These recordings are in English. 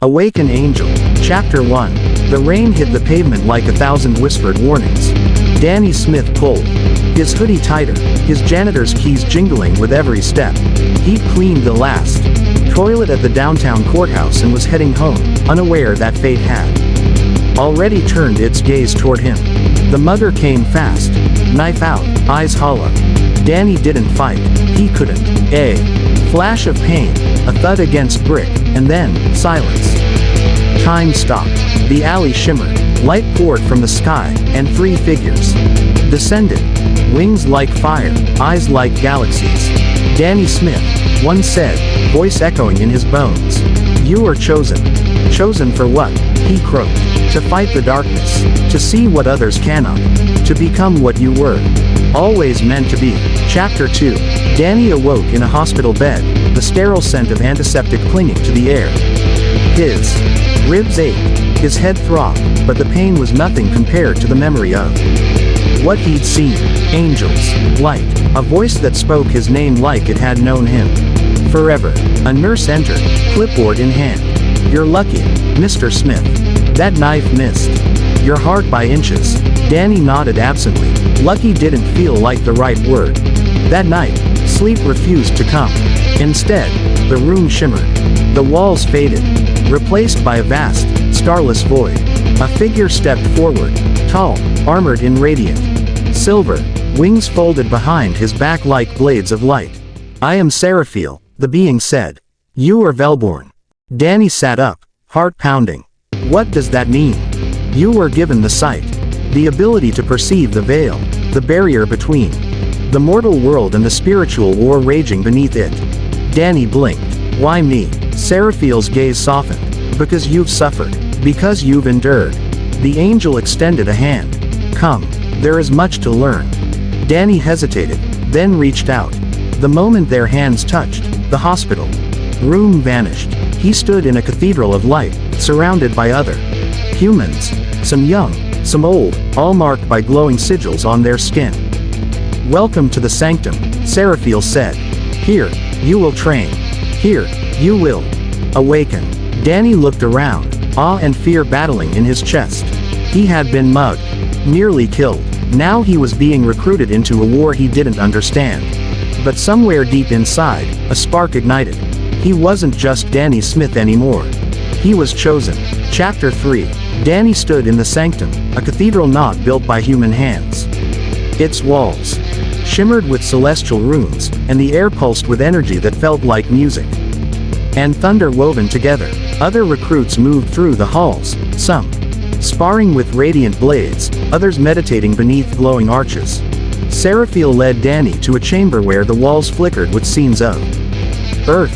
Awoken Angel. Chapter 1. The rain hit the pavement like 1,000 whispered warnings. Danny Smith pulled his hoodie tighter, his janitor's keys jingling with every step. He'd cleaned the last toilet at the downtown courthouse and was heading home, unaware that fate had already turned its gaze toward him. The mother came fast, knife out, eyes hollow. Danny didn't fight, he couldn't. A flash of pain, a thud against brick, and then, silence. Time stopped. The alley shimmered. Light poured from the sky, and 3 figures descended. Wings like fire, eyes like galaxies. Danny Smith, one said, voice echoing in his bones. You are chosen. Chosen for what? He croaked. To fight the darkness. To see what others cannot. To become what you were always meant to be. Chapter 2. Danny awoke in a hospital bed, the sterile scent of antiseptic clinging to the air. His ribs ached, his head throbbed, but the pain was nothing compared to the memory of what he'd seen. Angels, light, a voice that spoke his name like it had known him forever. A nurse entered, clipboard in hand. You're lucky, Mr. Smith. That knife missed your heart by inches. Danny nodded absently. Lucky didn't feel like the right word. That night, sleep refused to come. Instead, the room shimmered. The walls faded, replaced by a vast, starless void. A figure stepped forward, tall, armored in radiant silver, wings folded behind his back like blades of light. I am Seraphiel, the being said. You are Velborn. Danny sat up, heart pounding. What does that mean? You were given the sight, the ability to perceive the veil, the barrier between the mortal world and the spiritual war raging beneath it. Danny blinked. Why me? Seraphiel's gaze softened. Because you've suffered. Because you've endured. The angel extended a hand. Come. There is much to learn. Danny hesitated, then reached out. The moment their hands touched, the hospital room vanished. He stood in a cathedral of light, surrounded by other humans. Some young, some old, all marked by glowing sigils on their skin. Welcome to the sanctum, Seraphiel said. Here, you will train. Here, you will awaken. Danny looked around, awe and fear battling in his chest. He had been mugged, nearly killed. Now he was being recruited into a war he didn't understand. But somewhere deep inside, a spark ignited. He wasn't just Danny Smith anymore. He was chosen. Chapter 3. Danny stood in the sanctum, a cathedral not built by human hands. Its walls shimmered with celestial runes, and the air pulsed with energy that felt like music and thunder woven together. Other recruits moved through the halls, some sparring with radiant blades, others meditating beneath glowing arches. Seraphiel led Danny to a chamber where the walls flickered with scenes of earth,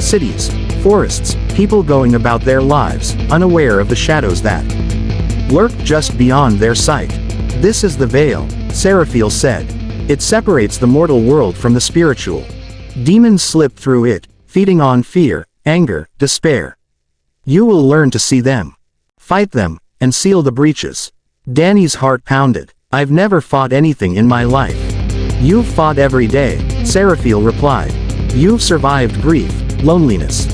cities, forests, people going about their lives, unaware of the shadows that lurked just beyond their sight. This is the veil, Seraphiel said. It separates the mortal world from the spiritual. Demons slip through it, feeding on fear, anger, despair. You will learn to see them, fight them, and seal the breaches. Danny's heart pounded. I've never fought anything in my life. You've fought every day, Seraphiel replied. You've survived grief, loneliness,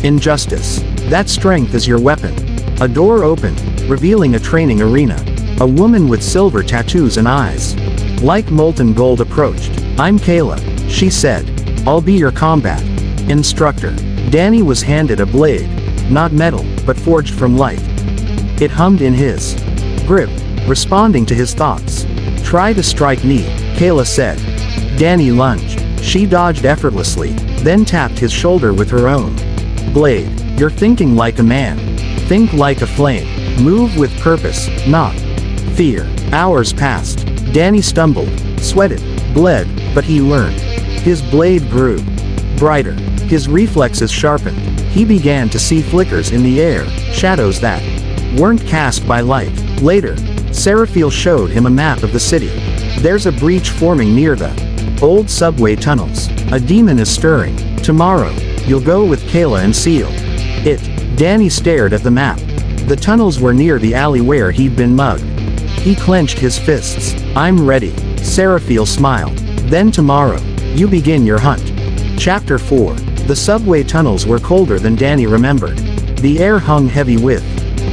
injustice. That strength is your weapon. A door opened, revealing a training arena. A woman with silver tattoos and eyes like molten gold approached. I'm Kayla, she said. I'll be your combat instructor. Danny was handed a blade, not metal, but forged from light. It hummed in his grip, responding to his thoughts. Try to strike me, Kayla said. Danny lunged. She dodged effortlessly, then tapped his shoulder with her own blade. You're thinking like a man. Think like a flame. Move with purpose, not fear. Hours passed. Danny stumbled, sweated, bled, but he learned. His blade grew brighter. His reflexes sharpened. He began to see flickers in the air, shadows that weren't cast by light. Later, Seraphiel showed him a map of the city. There's a breach forming near the old subway tunnels. A demon is stirring. Tomorrow, you'll go with Kayla and seal it. Danny stared at the map. The tunnels were near the alley where he'd been mugged. He clenched his fists. I'm ready. Seraphiel smiled. Then tomorrow, you begin your hunt. Chapter 4. The subway tunnels were colder than Danny remembered. The air hung heavy with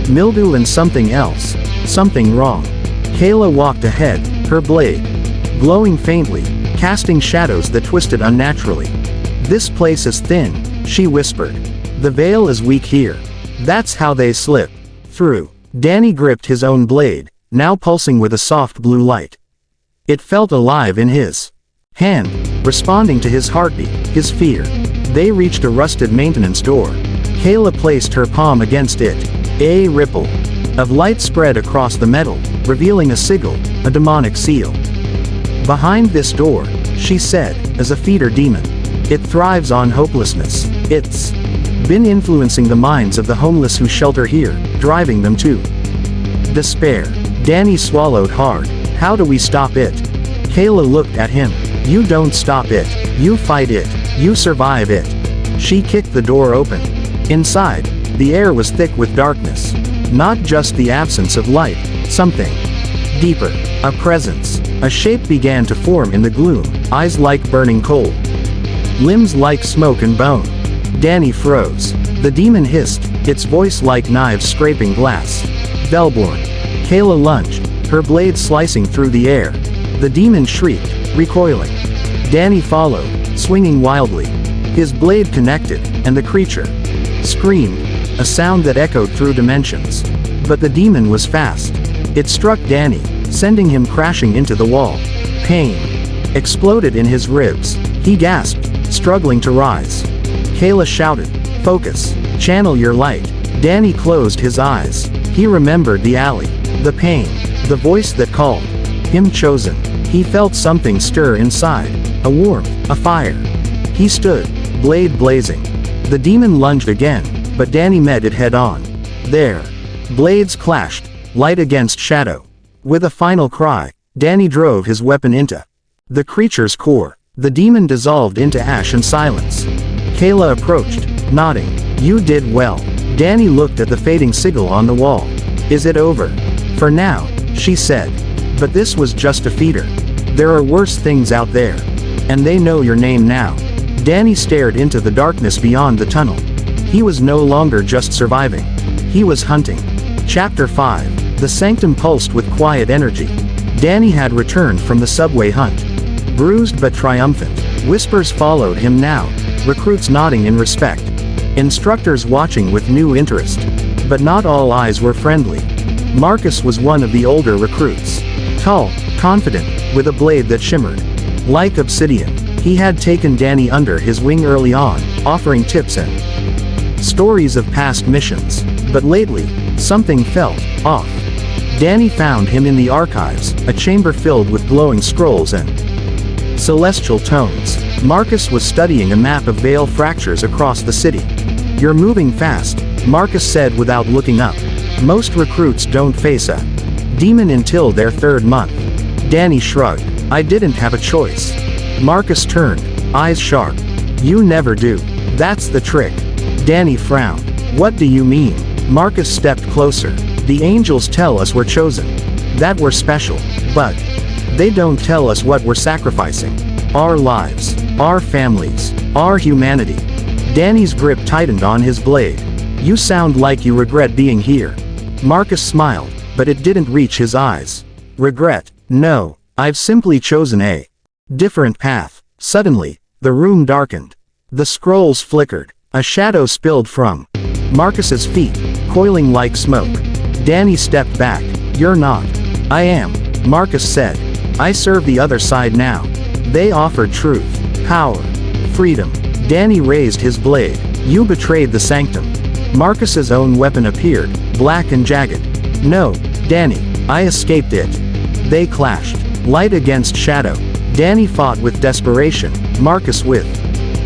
mildew and something else. Something wrong. Kayla walked ahead, her blade glowing faintly, casting shadows that twisted unnaturally. "This place is thin," she whispered. "The veil is weak here. That's how they slip through." Danny gripped his own blade, now pulsing with a soft blue light. It felt alive in his hand, responding to his heartbeat, his fear. They reached a rusted maintenance door. Kayla placed her palm against it. A ripple of light spread across the metal, revealing a sigil, a demonic seal. "Behind this door," she said, "is a feeder demon. It thrives on hopelessness. It's been influencing the minds of the homeless who shelter here, driving them to despair." Danny swallowed hard. "How do we stop it?" Kayla looked at him. "You don't stop it. You fight it. You survive it." She kicked the door open. Inside, the air was thick with darkness. Not just the absence of light, something deeper. A presence. A shape began to form in the gloom, eyes like burning coal, limbs like smoke and bone. Danny froze. The demon hissed, its voice like knives scraping glass. "Velborn." Kayla lunged, her blade slicing through the air. The demon shrieked, recoiling. Danny followed, swinging wildly. His blade connected, and the creature screamed, a sound that echoed through dimensions. But the demon was fast. It struck Danny, sending him crashing into the wall. Pain exploded in his ribs. He gasped, struggling to rise. Kayla shouted, "Focus. Channel your light." Danny closed his eyes. He remembered the alley, the pain, the voice that called him chosen. He felt something stir inside, a warmth, a fire. He stood, blade blazing. The demon lunged again, but Danny met it head on. There. Blades clashed, light against shadow. With a final cry, Danny drove his weapon into the creature's core. The demon dissolved into ash and silence. Kayla approached, nodding. "You did well." Danny looked at the fading sigil on the wall. "Is it over?" "For now," she said. "But this was just a feeder. There are worse things out there. And they know your name now." Danny stared into the darkness beyond the tunnel. He was no longer just surviving. He was hunting. Chapter 5. The sanctum pulsed with quiet energy. Danny had returned from the subway hunt. Bruised but triumphant. Whispers followed him now, recruits nodding in respect. Instructors watching with new interest. But not all eyes were friendly. Marcus was one of the older recruits. Tall, confident, with a blade that shimmered like obsidian. He had taken Danny under his wing early on, offering tips and stories of past missions. But lately, something felt off. Danny found him in the archives, a chamber filled with glowing scrolls and celestial tones. Marcus was studying a map of veil fractures across the city. "You're moving fast," Marcus said without looking up. "Most recruits don't face a demon until their third month." Danny shrugged. "I didn't have a choice." Marcus turned, eyes sharp. "You never do. That's the trick." Danny frowned. "What do you mean?" Marcus stepped closer. "The angels tell us we're chosen. That we're special. But they don't tell us what we're sacrificing. Our lives. Our families. Our humanity." Danny's grip tightened on his blade. "You sound like you regret being here." Marcus smiled, but it didn't reach his eyes. "Regret? No. I've simply chosen a different path." Suddenly, the room darkened. The scrolls flickered. A shadow spilled from Marcus's feet, coiling like smoke. Danny stepped back. "You're not." "I am," Marcus said. "I serve the other side now." They offered truth, power, freedom. Danny raised his blade. "You betrayed the sanctum." Marcus's own weapon appeared, black and jagged. "No, Danny, I escaped it." They clashed, light against shadow. Danny fought with desperation, Marcus with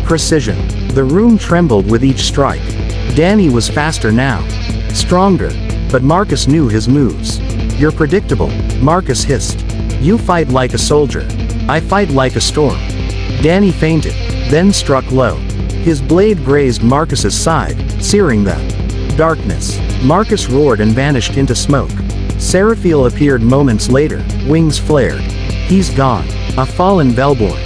precision. The room trembled with each strike. Danny was faster now, stronger, but Marcus knew his moves. "You're predictable," Marcus hissed. "You fight like a soldier. I fight like a storm." Danny fainted, then struck low. His blade grazed Marcus's side, searing the darkness. Marcus roared and vanished into smoke. Seraphiel appeared moments later, wings flared. "He's gone. A fallen Velborn."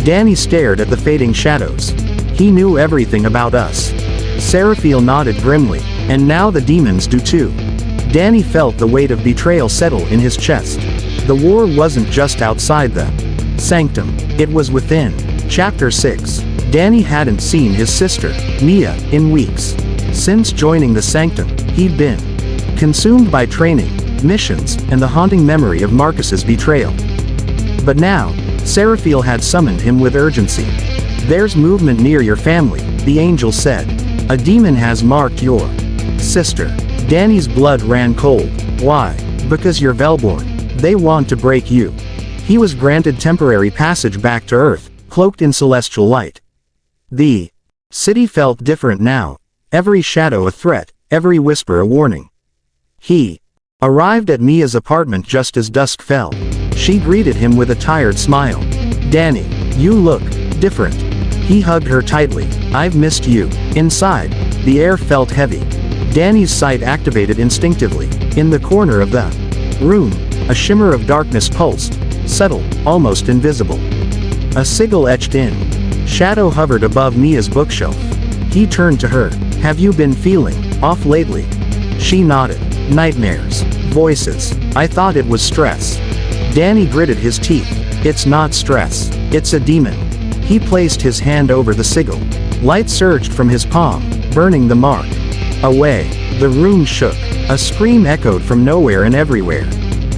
Danny stared at the fading shadows. "He knew everything about us." Seraphiel nodded grimly. And now the demons do too. Danny felt the weight of betrayal settle in his chest. The war wasn't just outside the sanctum, it was within. Chapter 6. Danny hadn't seen his sister, Mia, in weeks. Since joining the sanctum, he'd been consumed by training, missions, and the haunting memory of Marcus's betrayal. But now, Seraphiel had summoned him with urgency. "There's movement near your family," the angel said. "A demon has marked your sister." Danny's blood ran cold. "Why?" "Because you're Velborn. They want to break you." He was granted temporary passage back to Earth, cloaked in celestial light. The city felt different now. Every shadow a threat, every whisper a warning. He arrived at Mia's apartment just as dusk fell. She greeted him with a tired smile. "Danny, you look different." He hugged her tightly. "I've missed you." Inside, the air felt heavy. Danny's sight activated instinctively. In the corner of the room, a shimmer of darkness pulsed, subtle, almost invisible. A sigil etched in. Shadow hovered above Mia's bookshelf. He turned to her. "Have you been feeling off lately?" She nodded. "Nightmares. Voices. I thought it was stress." Danny gritted his teeth. "It's not stress. It's a demon." He placed his hand over the sigil. Light surged from his palm, burning the mark. Away. The room shook. A scream echoed from nowhere and everywhere.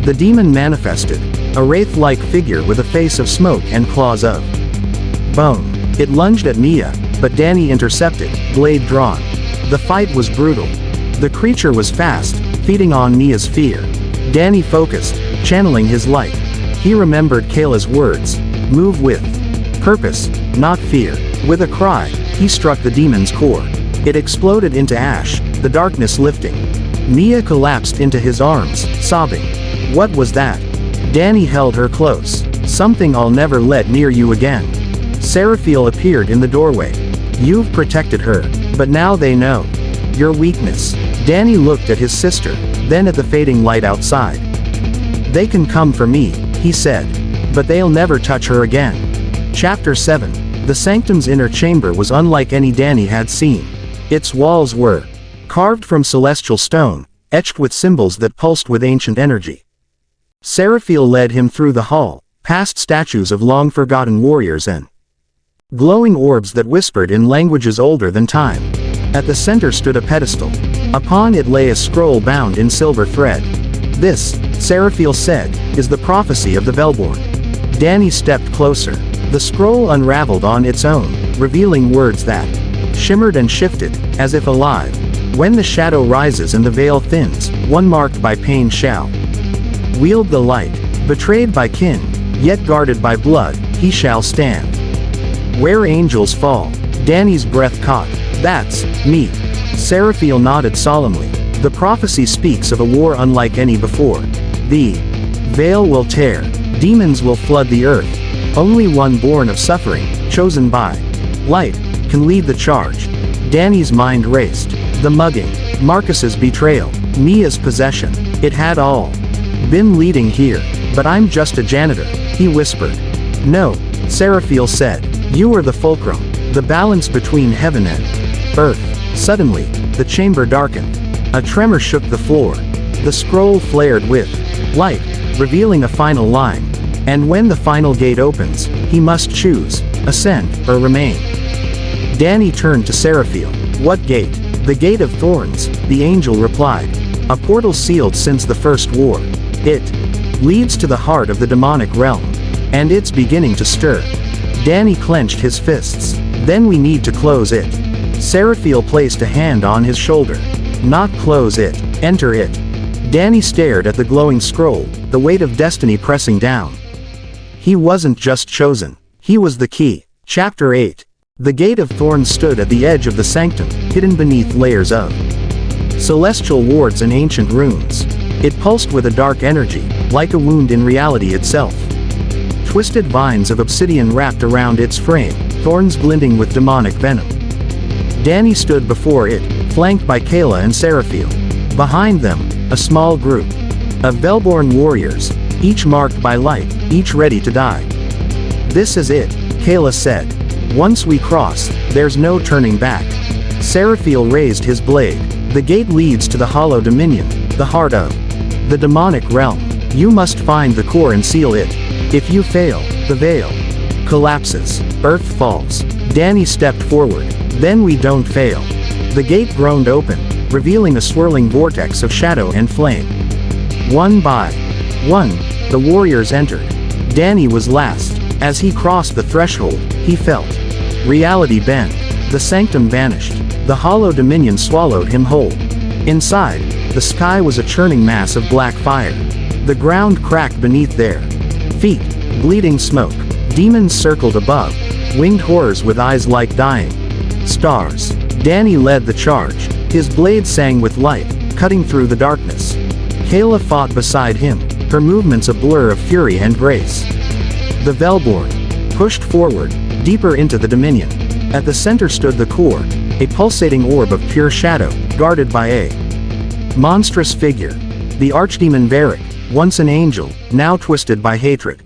The demon manifested. A wraith-like figure with a face of smoke and claws of bone. It lunged at Mia, but Danny intercepted, blade drawn. The fight was brutal. The creature was fast, feeding on Mia's fear. Danny focused, channeling his light. He remembered Kayla's words. "Move with purpose, not fear." With a cry, he struck the demon's core. It exploded into ash, the darkness lifting. Mia collapsed into his arms, sobbing. "What was that?" Danny held her close. "Something I'll never let near you again." Seraphiel appeared in the doorway. "You've protected her, but now they know your weakness." Danny looked at his sister, then at the fading light outside. "They can come for me," he said. "But they'll never touch her again." Chapter 7. The sanctum's inner chamber was unlike any Danny had seen. Its walls were carved from celestial stone, etched with symbols that pulsed with ancient energy. Seraphiel led him through the hall, past statues of long-forgotten warriors and glowing orbs that whispered in languages older than time. At the center stood a pedestal. Upon it lay a scroll bound in silver thread. "This," Seraphiel said, "is the prophecy of the Velborn." Danny stepped closer. The scroll unraveled on its own, revealing words that shimmered and shifted, as if alive. "When the shadow rises and the veil thins, one marked by pain shall wield the light. Betrayed by kin, yet guarded by blood, he shall stand where angels fall." Danny's breath caught. "That's me." Seraphiel nodded solemnly. "The prophecy speaks of a war unlike any before. The veil will tear. Demons will flood the earth. Only one born of suffering, chosen by light, can lead the charge." Danny's mind raced. The mugging, Marcus's betrayal, Mia's possession. It had all been leading here. "But I'm just a janitor," he whispered. "No," Seraphiel said. "You are the fulcrum, the balance between heaven and earth." Suddenly, the chamber darkened. A tremor shook the floor. The scroll flared with light, revealing a final line. "And when the final gate opens, he must choose, ascend, or remain." Danny turned to Seraphiel. "What gate?" "The Gate of Thorns," the angel replied. "A portal sealed since the First War. It leads to the heart of the demonic realm. And it's beginning to stir." Danny clenched his fists. "Then we need to close it." Seraphiel placed a hand on his shoulder. "Not close it, enter it." Danny stared at the glowing scroll, the weight of destiny pressing down. He wasn't just chosen. He was the key. Chapter 8. The Gate of Thorns stood at the edge of the sanctum, hidden beneath layers of celestial wards and ancient runes. It pulsed with a dark energy, like a wound in reality itself. Twisted vines of obsidian wrapped around its frame, thorns blending with demonic venom. Danny stood before it, flanked by Kayla and Seraphiel. Behind them, a small group of Velborn warriors, each marked by light, each ready to die. "This is it," Kayla said. "Once we cross, there's no turning back." Seraphiel raised his blade. The gate leads to the Hollow Dominion, the heart of the demonic realm. You must find the core and seal it. If you fail, the veil collapses. Earth falls. Danny stepped forward. Then we don't fail. The gate groaned open, revealing a swirling vortex of shadow and flame. One by one, the warriors entered. Danny was last. As he crossed the threshold, he felt reality bend. The sanctum vanished. The Hollow Dominion swallowed him whole. Inside, the sky was a churning mass of black fire. The ground cracked beneath their feet. Bleeding smoke. Demons circled above. Winged horrors with eyes like dying stars. Danny led the charge. His blade sang with light, cutting through the darkness. Kayla fought beside him, her movements a blur of fury and grace. The Velborn pushed forward, deeper into the Dominion. At the center stood the core, a pulsating orb of pure shadow, guarded by a monstrous figure. The archdemon Varric, once an angel, now twisted by hatred.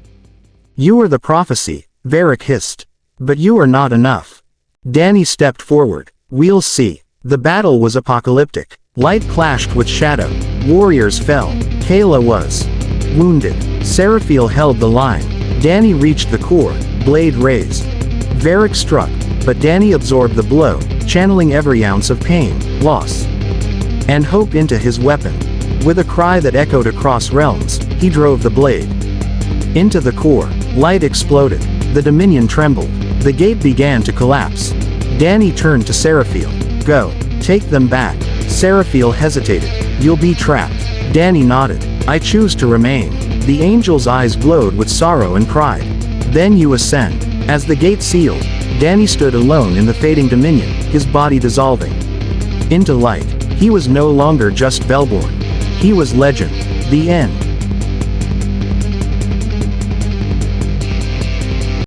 "You are the prophecy," Varric hissed. "But you are not enough." Danny stepped forward. "We'll see." The battle was apocalyptic. Light clashed with shadow. Warriors fell. Kayla was wounded. Seraphiel held the line. Danny reached the core, blade raised. Varric struck, but Danny absorbed the blow, channeling every ounce of pain, loss, and hope into his weapon. With a cry that echoed across realms, he drove the blade into the core. Light exploded. The Dominion trembled. The gate began to collapse. Danny turned to Seraphiel. "Go. Take them back." Seraphiel hesitated. "You'll be trapped." Danny nodded. "I choose to remain." The angel's eyes glowed with sorrow and pride. "Then you ascend." As the gate sealed, Danny stood alone in the fading Dominion, his body dissolving into light. He was no longer just Velborn. He was legend. The end.